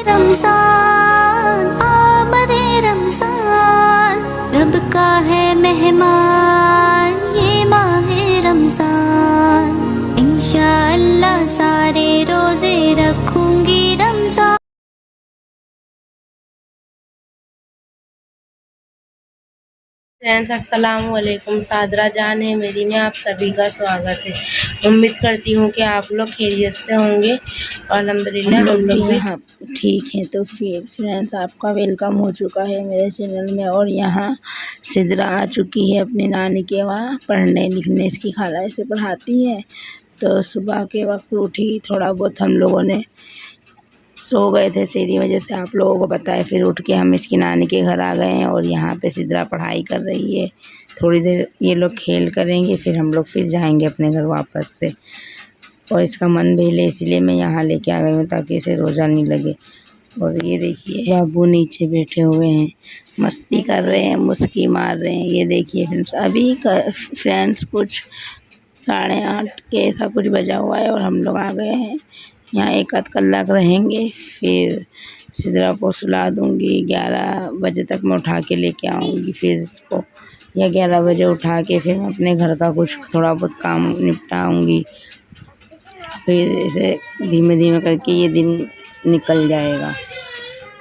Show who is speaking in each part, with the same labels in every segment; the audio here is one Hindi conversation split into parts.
Speaker 1: रमजान आमदे रमजान रब का है मेहमान ये माहे रमजान इंशाअल्लाह सारे रोजे रखूंगी रमजान।
Speaker 2: फ्रेंड्स अस्सलाम वालेकुम, सादरा जान है मेरी में आप सभी का स्वागत है। उम्मीद करती हूँ कि आप लोग खैरियत से होंगे और अल्हम्दुलिल्लाह हम लोग भी
Speaker 3: यहाँ ठीक है। तो फिर फ्रेंड्स आपका वेलकम हो चुका है मेरे चैनल में। और यहाँ सिद्रा आ चुकी है अपनी नानी के वहाँ पढ़ने लिखने, इसकी खाला इसे पढ़ाती है। तो सुबह के वक्त उठी, थोड़ा बहुत हम लोगों ने सो गए थे इसी वजह से आप लोगों को पता है। फिर उठ के हम इसकी नानी के घर आ गए हैं और यहाँ पे सिद्रा पढ़ाई कर रही है। थोड़ी देर ये लोग खेल करेंगे, फिर हम लोग फिर जाएंगे अपने घर वापस से। और इसका मन भी ले, इसलिए मैं यहाँ लेके आ गई हूँ ताकि इसे रोज़ा नहीं लगे। और ये देखिए बाबू नीचे बैठे हुए हैं, मस्ती कर रहे हैं, मुस्की मार रहे हैं। ये देखिए फ्रेंड्स अभी फ्रेंड्स कुछ 8:30 के ऐसा कुछ बजा हुआ है और हम लोग आ गए हैं। यहाँ एक आध कलाक रहेंगे, फिर सिद्रा को सुला दूँगी। 11 बजे तक मैं उठा के लेके आऊँगी फिर इसको, या 11 बजे उठा के फिर मैं अपने घर का कुछ थोड़ा बहुत काम निपटाऊँगी। फिर इसे धीमे धीमे करके ये दिन निकल जाएगा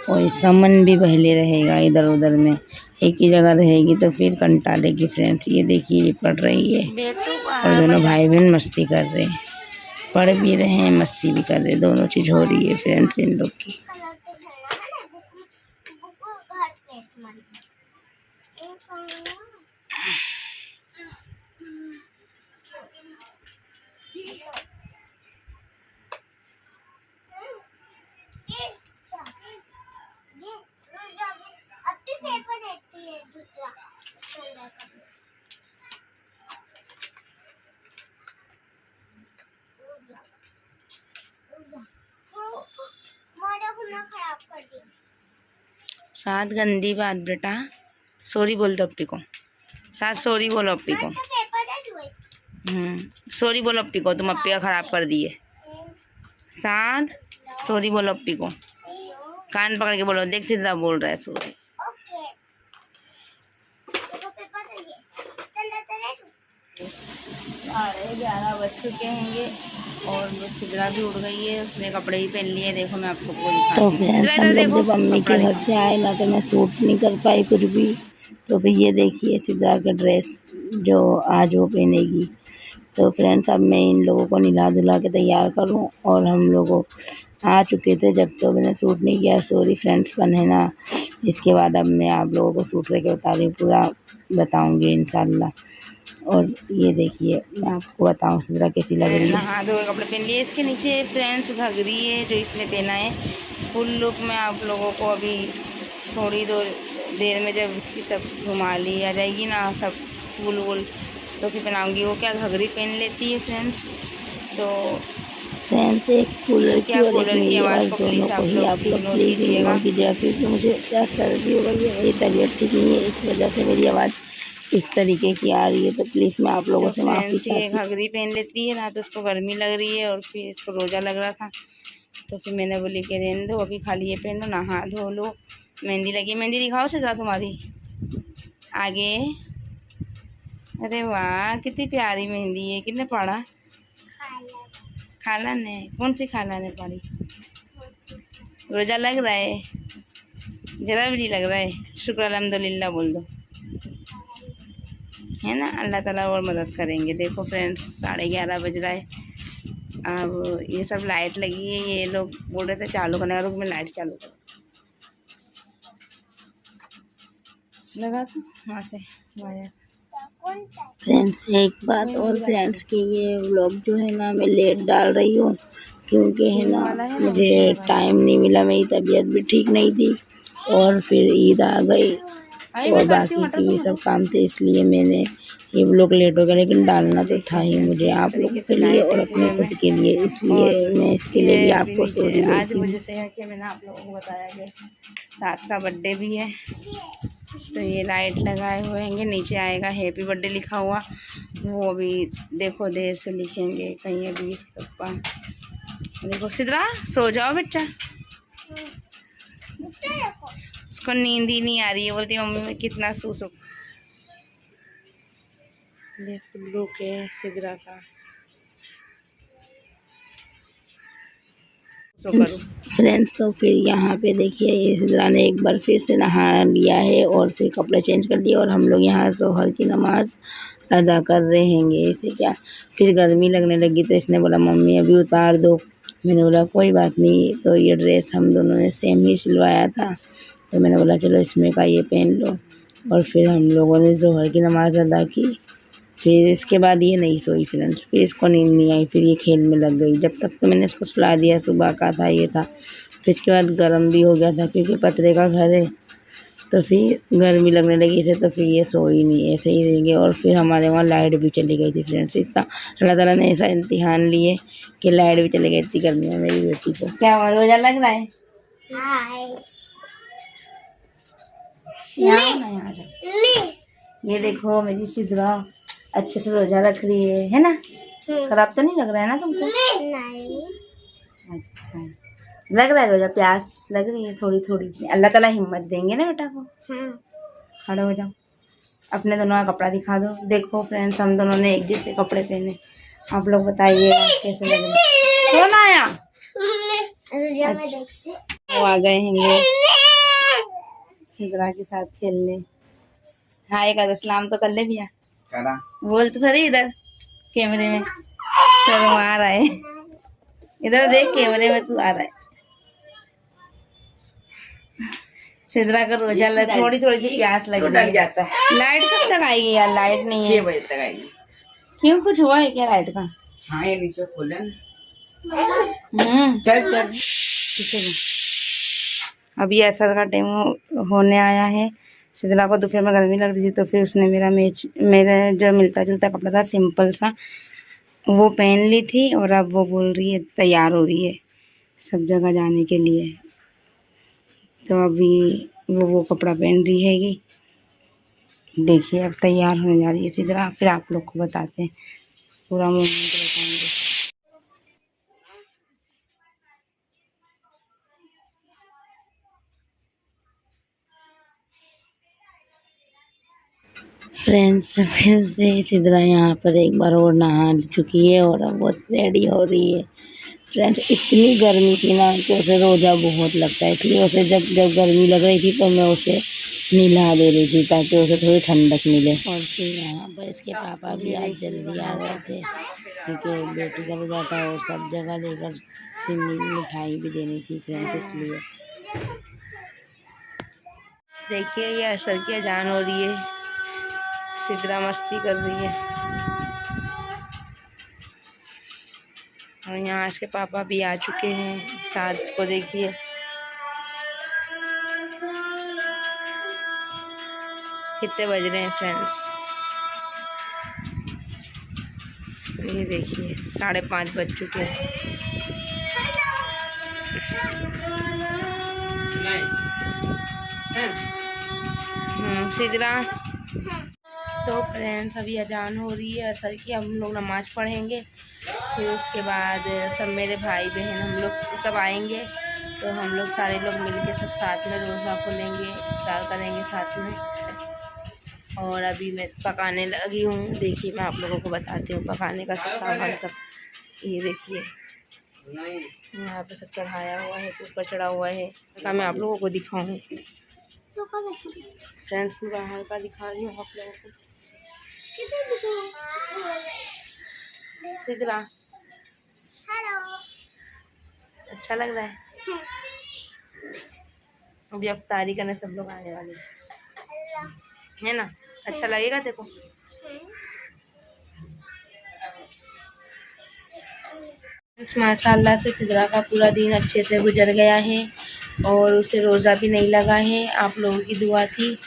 Speaker 3: और इसका मन भी बहले रहेगा इधर उधर में। एक ही जगह रहेगी तो फिर कंटालेगी फ्रेंड्स। ये देखिए ये पढ़ रही है और दोनों भाई बहन मस्ती कर रहे हैं, पढ़ भी रहे हैं मस्ती भी कर रहे हैं, दोनों चीज़ हो रही है फ्रेंड्स इन लोग की। साथ गंदी बात बेटा, सॉरी बोल दो अप्पी को। साथ सॉरी बोलो अप्पी को। सॉरी बोलो अप्पी को, तुम अप्पी का ख़राब कर दिए। साथ सॉरी बोलो अप्पी को, कान पकड़ के बोलो। देख सिद्रा बोल रहा है सॉरी। 11:30 बज चुके हैं और सिद्रा भी उठ गई है, उसने कपड़े ही पहन लिए। देखो मैं आपको तो फ्रेंड्स हम लोग जब मम्मी के घर से आए ना तो मैं सूट नहीं कर पाई कुछ भी। तो फिर ये देखिए सिद्रा का ड्रेस जो आज वो पहनेगी। तो फ्रेंड्स अब मैं इन लोगों को नहला धुला के तैयार करूं। और हम लोग आ चुके थे जब, तो मैंने सूट नहीं किया, सॉरी फ्रेंड्स बन है ना। इसके बाद अब मैं आप लोगों को सूट करके बता रही हूँ, पूरा बताऊँगी इंशाल्लाह। और ये देखिए मैं आपको बताऊँ सिद्रा कैसी लग रही है।
Speaker 2: नहा धो कपड़े पहन लिए। इसके नीचे फ्रेंड्स घघरी है जो इसने पहना है फुल लुक में। आप लोगों को अभी थोड़ी देर में जब इसकी सब घुमा ली आ जाएगी ना सब फूल वूल, तो फिर पहनाऊँगी। वो क्या घघरी पहन लेती है फ्रेंड्स। तो
Speaker 3: फ्रेंड्स एक कूलर की और एक मेरी आवाज़ दोनों को ही आप लोग प्लीज़ इग्नोर कीजिएगा, क्योंकि मुझे क्या सर्दी हो गई है, मेरी तबीयत ठीक नहीं है, इस वजह से मेरी आवाज़ इस तरीके की आ रही है। तो प्लीज़ मैं आप लोगों से माफ़ी चाहती हूँ।
Speaker 2: घघरी पहन लेती है ना तो उसको गर्मी लग रही है और फिर इसको रोज़ा लग रहा था, तो फिर मैंने बोली कि रहने दो, अभी खाली ये पहन लो, नहा धो लो। मेहंदी लगी, मेहंदी दिखाओ सिद्रा तुम्हारी आगे। अरे वाह कितनी प्यारी मेहंदी है, कितने पढ़ा? खाला ने। कौन सी खाला ने पढ़ी? रोज़ा लग रहा है? ज़रा भी नहीं लग रहा है। शुक्र अल्हम्दुलिल्लाह बोल दो, है ना। अल्लाह ताला और मदद करेंगे। देखो फ्रेंड्स 11:30 बज रहा है। अब ये सब लाइट लगी है, ये लोग बोल रहे थे चालू करने का, रुक मैं लाइट चालू करूँ। लगा तो वहाँ से वायर।
Speaker 3: फ्रेंड्स एक बात और फ्रेंड्स कि ये व्लॉग जो है ना मैं लेट डाल रही हूँ, क्योंकि है ना मुझे टाइम नहीं मिला, मेरी तबीयत भी ठीक नहीं थी और फिर ईद आ गई और बाकी के भी सब काम थे, इसलिए मैंने ये व्लॉग लेट हो गया। लेकिन डालना तो था ही मुझे आप लोगों के लिए और अपने खुद के लिए, इसलिए मैं इसके लिए भी आपको सॉरी बोलती हूँ।
Speaker 2: आज वजह से है कि मैंने आप लोगों को बताया कि साथ का बर्थडे भी है, तो ये लाइट लगाए हुए हैं। नीचे आएगा हैप्पी बर्थडे लिखा हुआ, वो भी देखो देर से लिखेंगे कहीं अभी इसके ऊपर। देखो सिद्रा सो जाओ बच्चा, उसको नींद ही नहीं आ रही है, बोलती मम्मी मैं कितना सो सकूं। ये फुल्लू के सिदरा का सो करो।
Speaker 3: फ्रेंड्स तो फिर यहाँ पे देखिए ये सिदरा ने एक बार फिर से नहा लिया है और फिर कपड़े चेंज कर लिए और हम लोग यहाँ जोहर की नमाज़ अदा कर रहे हैं। इसे क्या फिर गर्मी लगने लगी तो इसने बोला मम्मी अभी उतार दो। मैंने बोला कोई बात नहीं। तो ये ड्रेस हम दोनों ने सेम ही सिलवाया था तो मैंने बोला चलो इसमें का ये पहन लो। और फिर हम लोगों ने जोहर की नमाज़ अदा की। फिर इसके बाद ये नहीं सोई फ्रेंड्स, फिर इसको नींद नहीं आई, फिर ये खेल में लग गई। जब तक तो मैंने इसको सुला दिया, सुबह का था ये था। फिर इसके बाद गर्म भी हो गया था क्योंकि पतरे का घर है तो फिर गर्मी लगने लगी इसे, तो फिर ये सोई नहीं, ऐसे ही रह गए। और फिर हमारे वहाँ लाइट भी चली गई थी फ्रेंड्स। इतना अल्लाह ताला ने ऐसा इम्तिहान लिए कि लाइट भी चली गई इतनी गर्मी में मेरी बेटी को।
Speaker 2: क्या हुआ, रोजा लग रहा है? यहाँ ये देखो मेरी सिदरा अच्छे से रोजा रख रही है ना? खराब तो नहीं लग रहा है ना तुमको? नहीं। अच्छा लग रहा है रोजा, प्यास लग रही है थोड़ी थोड़ी। अल्लाह ताला हिम्मत देंगे ना बेटा को। खड़े हो जाओ, अपने दोनों का कपड़ा दिखा दो। देखो फ्रेंड्स हम दोनों ने एक जैसे कपड़े पहने, आप लोग बताइएगा कैसे लग रहे हैं। कौन आया? वो आ गए हैं सिदरा के साथ खेलने। हाय का सलाम तो कर ले भैया, बोल तो सही इधर कैमरे में। शर्मा रहा है, इधर देख कैमरे में तू आ रहा है। सिदरा का रोजा थोड़ी थोड़ी सी प्यास लग रही है। लाइट कब तक आएगी यार? लाइट नहीं है,
Speaker 4: 6 बजे तक आएगी।
Speaker 2: क्यों कुछ हुआ है क्या लाइट का?
Speaker 4: हाँ ये नीचे खोले
Speaker 2: चल चल अभी असर का टाइम होने आया है। सिदरा को दोपहर में गर्मी लग रही थी तो फिर उसने मेरा जो मिलता जुलता कपड़ा था सिंपल सा वो पहन ली थी और अब वो बोल रही है तैयार हो रही है सब जगह जाने के लिए। तो अभी वो कपड़ा पहन रही हैगी। देखिए अब तैयार होने जा रही है सिदरा, फिर आप लोग को बताते हैं पूरा मोमेंट बताएंगे।
Speaker 3: फ्रेंड्स फिर से सिदरा यहाँ पर एक बार और नहा चुकी है और अब बहुत रेडी हो रही है। फ्रेंड्स इतनी गर्मी थी ना कि उसे रोज़ा बहुत लगता है, इसलिए उसे जब गर्मी लग रही थी तो मैं उसे नहला दे रही थी ताकि उसे थोड़ी ठंडक मिले। और फिर यहाँ पर इसके पापा भी आज जल्दी आ गए थे क्योंकि बेटी का रोज़ा था और सब जगह लेकर सिन्नी मिठाई भी देनी थी फ्रेंड्स, इसलिए।
Speaker 2: देखिए ये असर की अजान हो रही है, सिदरा मस्ती कर रही है और यहाँ इसके पापा भी आ चुके हैं साथ को। देखिए कितने बज रहे हैं फ्रेंड्स, ये देखिए 5:30 बज चुके हैं। सिदरा तो फ्रेंड्स अभी अजान हो रही है असर की, हम लोग नमाज पढ़ेंगे फिर उसके बाद सब मेरे भाई बहन हम लोग सब आएंगे तो हम लोग सारे लोग मिलके सब साथ में रोज़ा खोलेंगे, इफ्तार करेंगे साथ में। और अभी मैं पकाने लगी हूँ, देखिए मैं आप लोगों को बताती हूँ पकाने का सब सामान सब। ये देखिए यहाँ पे सब चढ़ाया हुआ है, कुकर चढ़ा हुआ है, तो मैं आप लोगों को दिखाऊँ फ्रेंड्स भी बाहर का दिखा रही हूँ आप लोगों को। सिदरा हेलो, अच्छा लग रहा है? अभी अफ्तारी करने सब लोग आने वाले है ना, अच्छा लगेगा देखो। माशाल्लाह से सिदरा का पूरा दिन अच्छे से गुजर गया है और उसे रोज़ा भी नहीं लगा है। आप लोगों की दुआ थी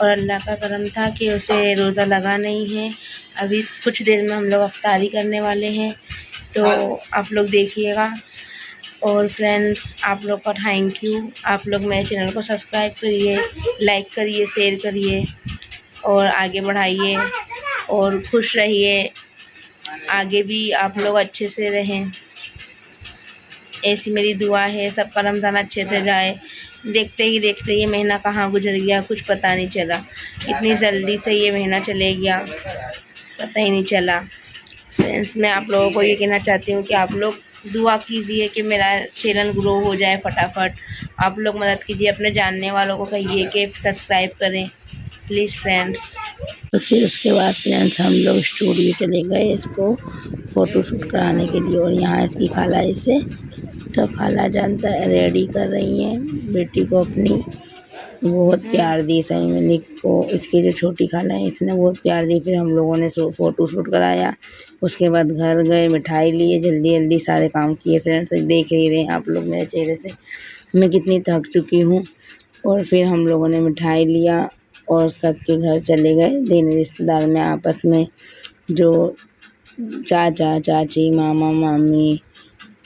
Speaker 2: और अल्लाह का करम था कि उसे रोज़ा लगा नहीं है। अभी कुछ देर में हम लोग अफ्तारी करने वाले हैं तो आप लोग देखिएगा। और फ्रेंड्स आप लोग का थैंक यू, आप लोग मेरे चैनल को सब्सक्राइब करिए, लाइक करिए, शेयर करिए और आगे बढ़ाइए और खुश रहिए, आगे भी आप लोग अच्छे से रहें। ऐसी मेरी दुआ है सबका रमज़ान अच्छे से जाए। देखते ही देखते ये महीना कहाँ गुजर गया कुछ पता नहीं चला, इतनी जल्दी से ये महीना चले गया पता ही नहीं चला। फ्रेंड्स, मैं आप लोगों को ये कहना चाहती हूँ कि आप लोग दुआ कीजिए कि मेरा चैनल ग्रो हो जाए फटाफट। आप लोग मदद कीजिए, अपने जानने वालों को कहिए कि सब्सक्राइब करें प्लीज़ फ्रेंड्स।
Speaker 3: तो फिर उसके बाद फ्रेंड्स हम लोग स्टूडियो चले गए इसको फ़ोटोशूट कराने के लिए। और यहाँ इसकी खाला इसे तो खाला जानता है रेडी कर रही है बेटी को अपनी। बहुत प्यार दी सही में निक को। इसकी जो छोटी खाला है इसने बहुत प्यार दी। फिर हम लोगों ने फ़ोटो शूट कराया, उसके बाद घर गए, मिठाई लिए, जल्दी जल्दी सारे काम किए। फ्रेंड्स, देख ही रहे हैं आप लोग मेरे चेहरे से मैं कितनी थक चुकी हूँ। और फिर हम लोगों ने मिठाई लिया और सबके घर चले गए देने रिश्तेदार में आपस में, जो चाचा चाची मामा मामी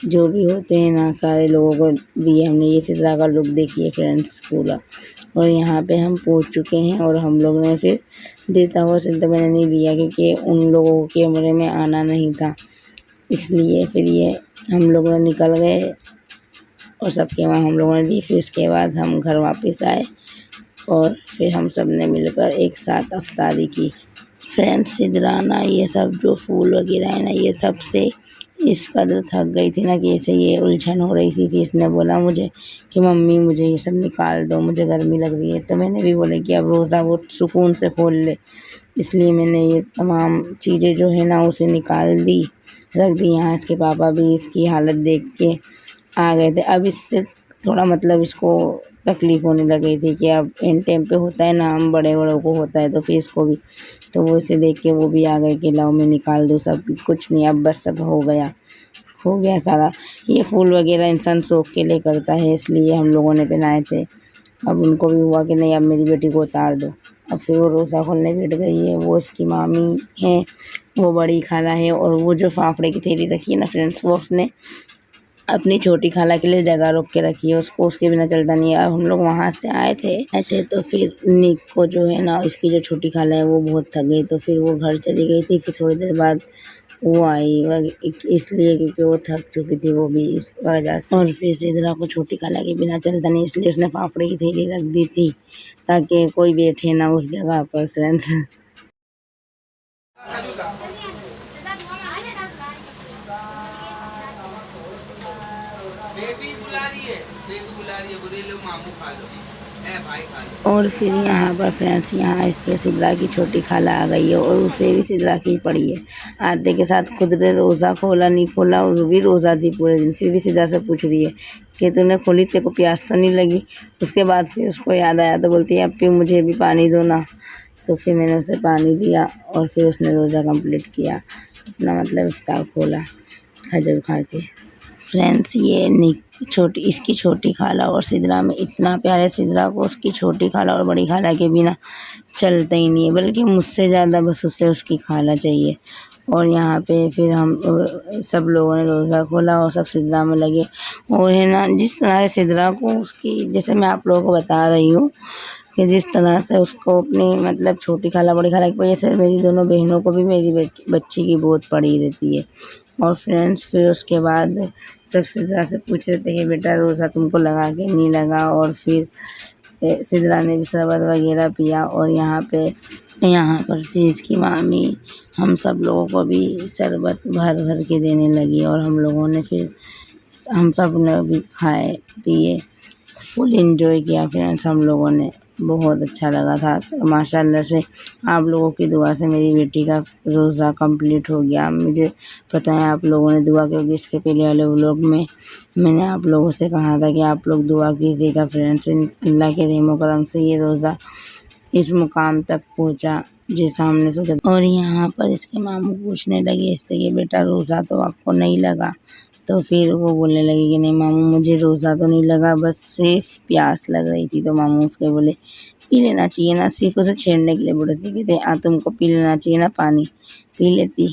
Speaker 3: जो भी होते हैं ना सारे लोगों को दिए हमने। ये इसी तरह का लुक देखिए फ्रेंड्स पूरा। और यहाँ पे हम पहुँच चुके हैं और हम लोग ने फिर देता हुआ सिल तो मैंने नहीं लिया क्योंकि उन लोगों के कमरे में आना नहीं था, इसलिए फिर ये हम लोग ने निकल गए और सबके वहाँ हम लोगों ने दी। फिर उसके बाद हम घर वापस आए और फिर हम सब ने मिलकर एक साथ अफ्तारी की। फ्रेंड्स, सिदराना ये सब जो फूल वगैरह है ना ये सब से इस कदर थक गई थी ना कि ऐसे ये उलझन हो रही थी। फिर इसने बोला मुझे कि मम्मी मुझे ये सब निकाल दो, मुझे गर्मी लग रही है। तो मैंने भी बोला कि अब रोज़ा वो सुकून से खोल ले, इसलिए मैंने ये तमाम चीज़ें जो है ना उसे निकाल दी, रख दी यहाँ। इसके पापा भी इसकी हालत देख के आ गए थे। अब इससे थोड़ा मतलब इसको तकलीफ़ होने लगी थी कि अब एंड टाइम पे होता है ना, हम बड़े बड़ों को होता है तो फिर इसको भी, तो वो इसे देख के वो भी आ गए कि लाओ मैं निकाल दूँ सब। कुछ नहीं, अब बस सब हो गया सारा। ये फूल वगैरह इंसान शौक़ के लिए करता है, इसलिए हम लोगों ने पहनाए थे। अब उनको भी हुआ कि नहीं अब मेरी बेटी को उतार दो। अब फिर वो रोज़ा खोलने बैठ गई है। वो इसकी मामी है, वो बड़ी खाला है, और वो जो फाफड़े की थैली रखी है ना फ्रेंड्स वो उसने अपनी छोटी खाला के लिए जगह रोक के रखी है, उसको उसके बिना चलता नहीं है। अब हम लोग वहाँ से आए थे तो फिर निक को जो है ना इसकी जो छोटी खाला है वो बहुत थक गई, तो फिर वो घर चली गई थी। फिर थोड़ी देर बाद वो आई इसलिए क्योंकि वो थक चुकी थी वो भी इस वजह से। और फिर सिदरा को छोटी खाला के बिना चलता नहीं, इसलिए उसने फाफड़े की थैली रख दी थी ताकि कोई बैठे ना उस जगह पर फ्रेंड्स।
Speaker 4: बेबी बुला रही है बोले लो मामू खा लो, ए भाई खा लो।
Speaker 3: और फिर यहाँ पर फ्रेंड्स यहाँ इससे सिदरा की छोटी खाला आ गई है और उसे भी सिदरा की पड़ी है। आते के साथ खुद ने रोज़ा खोला नहीं खोला, वो भी रोज़ा थी पूरे दिन। फिर भी सिदरा से पूछ रही है कि तूने खोली, तेरे को प्यास तो नहीं लगी। उसके बाद फिर उसको याद आया तो बोलती है अब फिर मुझे भी पानी दो ना। तो फिर मैंने उसे पानी दिया और फिर उसने रोज़ा कंप्लीट किया अपना, मतलब इफ्तार खोला खजूर खा के। फ्रेंड्स, ये इसकी छोटी खाला और सिदरा में इतना प्यार है। सिदरा को उसकी छोटी खाला और बड़ी खाला के बिना चलता ही नहीं है, बल्कि मुझसे ज़्यादा बस उससे उसकी खाला चाहिए। और यहाँ पे फिर हम सब लोगों ने रोज़ा खोला और सब सिदरा में लगे। और है ना जिस तरह से सिदरा को उसकी, जैसे मैं आप लोगों को बता रही हूँ कि जिस तरह से उसको अपनी मतलब छोटी खाला बड़ी खाला की वजह से मेरी दोनों बहनों को भी मेरी बच्ची की बहुत पड़ी रहती है। और फ्रेंड्स, फिर उसके बाद सब सिदरा से पूछ रहे थे कि बेटा रोज़ा तुमको लगा के नहीं लगा। और फिर सिदरा ने भी शरबत वगैरह पिया। और यहाँ पर फिर इसकी मामी हम सब लोगों को भी शरबत भर भर के देने लगी। और हम सब ने भी खाए पिए, फुल एंजॉय किया फ्रेंड्स हम लोगों ने। बहुत अच्छा लगा था माशाल्लाह से। आप लोगों की दुआ से मेरी बेटी का रोज़ा कंप्लीट हो गया। मुझे पता है आप लोगों ने दुआ की होगी। इसके पहले वाले व्लॉग में मैंने आप लोगों से कहा था कि आप लोग दुआ कीजिएगा फ्रेंड्स। अल्लाह के रहम करम से ये रोज़ा इस मुकाम तक पहुंचा जैसा हमने सोचा। और यहाँ पर इसके मामू पूछने लगे इससे कि बेटा रोज़ा तो आपको नहीं लगा। तो फिर वो बोलने लगी कि नहीं मामू मुझे रोज़ा तो नहीं लगा, बस सिर्फ प्यास लग रही थी। तो मामू उसके बोले पी लेना चाहिए ना, सिर्फ उसे छेड़ने के लिए बोल रही थी कि तुमको पी लेना चाहिए ना पानी, पी लेती।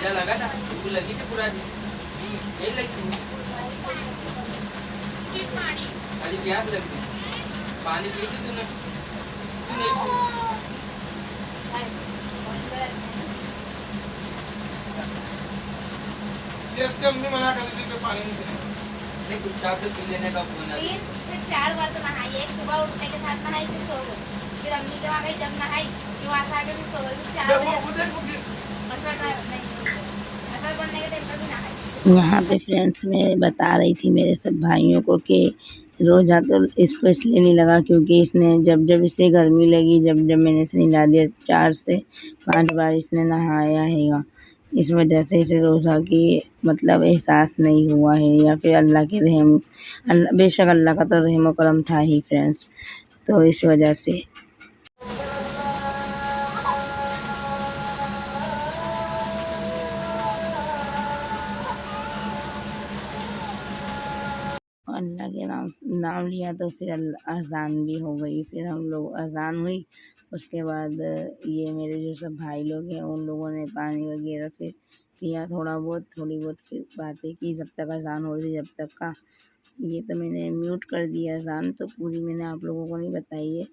Speaker 4: लगा था लगी थी पूरा नहीं लगी, खाली प्यास लगी, पानी पी ली तूने?
Speaker 5: इसके अम्मी मना कर दी कि पानी नहीं पिएगा।
Speaker 4: नहीं कुछ चाप तो पी लेने का फोन है।
Speaker 2: फिर 4 बार तो नहाई, एक सुबह उठने के साथ नहाई, फिर सो गई, फिर अम्मी के वहाँ गई, जब नहाई फिर वहाँ से आके फिर सो गई, फिर 4 बजे
Speaker 5: वो देखो कि
Speaker 2: असर पड़ने के टाइम पर भी नहाई।
Speaker 3: यहाँ पे फ्रेंड्स मैं बता रही थी मेरे सब भाइयों को कि रोज़ा तो इसको इसलिए नहीं लगा क्योंकि इसने जब जब इसे गर्मी लगी, जब जब मैंने इसे नहला दिया 4 से 5 बार इसने नहाया हैगा, इस वजह से इसे रोज़ा की मतलब एहसास नहीं हुआ है, या फिर अल्लाह के रहम, बेशक अल्लाह का तो रहम व करम था ही फ्रेंड्स, तो इस वजह से। अल्लाह के नाम लिया तो फिर अज़ान भी हो गई, फिर हम लोग अज़ान हुई, उसके बाद ये मेरे जो सब भाई लोग हैं उन लोगों ने पानी वगैरह फिर पिया, थोड़ी बहुत फिर बातें की जब तक अज़ान हो रही थी, जब तक का ये तो मैंने म्यूट कर दिया अज़ान, तो पूरी मैंने आप लोगों को नहीं बताई है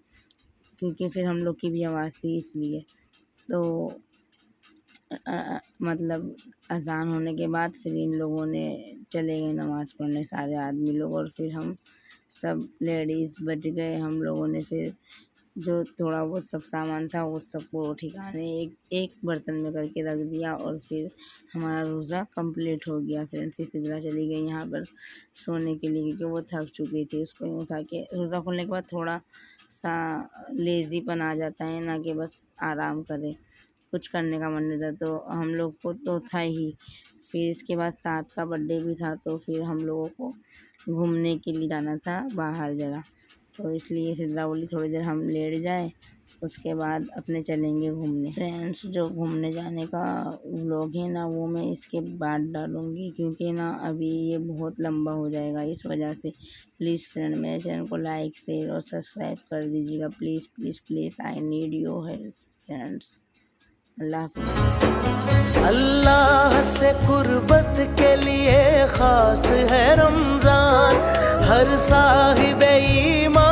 Speaker 3: क्योंकि फिर हम लोग की भी आवाज़ थी इसलिए। तो मतलब अज़ान होने के बाद फिर इन लोगों ने चले गए नमाज़ पढ़ने सारे आदमी लोग, और फिर हम सब लेडीज़ बच गए, हम लोगों ने फिर जो थोड़ा बहुत सब सामान था वो सबको ठिकाने एक बर्तन में करके रख दिया, और फिर हमारा रोज़ा कंप्लीट हो गया। फ्रेंड्स सिद्रा चली गई यहाँ पर सोने के लिए क्योंकि वो थक चुकी थी, उसको यूँ था कि रोज़ा खोलने के बाद थोड़ा सा लेज़ीपन आ जाता है ना, कि बस आराम करें, कुछ करने का मन नहीं था, तो हम लोग को तो था ही। फिर इसके बाद 7 का बर्थडे भी था, तो फिर हम लोगों को घूमने के लिए जाना था बाहर ज़रा, तो इसलिए सिद्रा बोली थोड़ी देर हम लेट जाए, उसके बाद अपने चलेंगे घूमने। फ्रेंड्स जो घूमने जाने का व्लॉग है ना वो मैं इसके बाद डालूँगी क्योंकि ना अभी ये बहुत लंबा हो जाएगा, इस वजह से प्लीज़ फ्रेंड मेरे चैनल को लाइक शेयर और सब्सक्राइब कर दीजिएगा, please please please, I need your help friends. अल्लाह हाफ़िज़।
Speaker 6: अल्लाह से कुर्बत के लिए ख़ास है रमज़ान, हर साहिब ईमान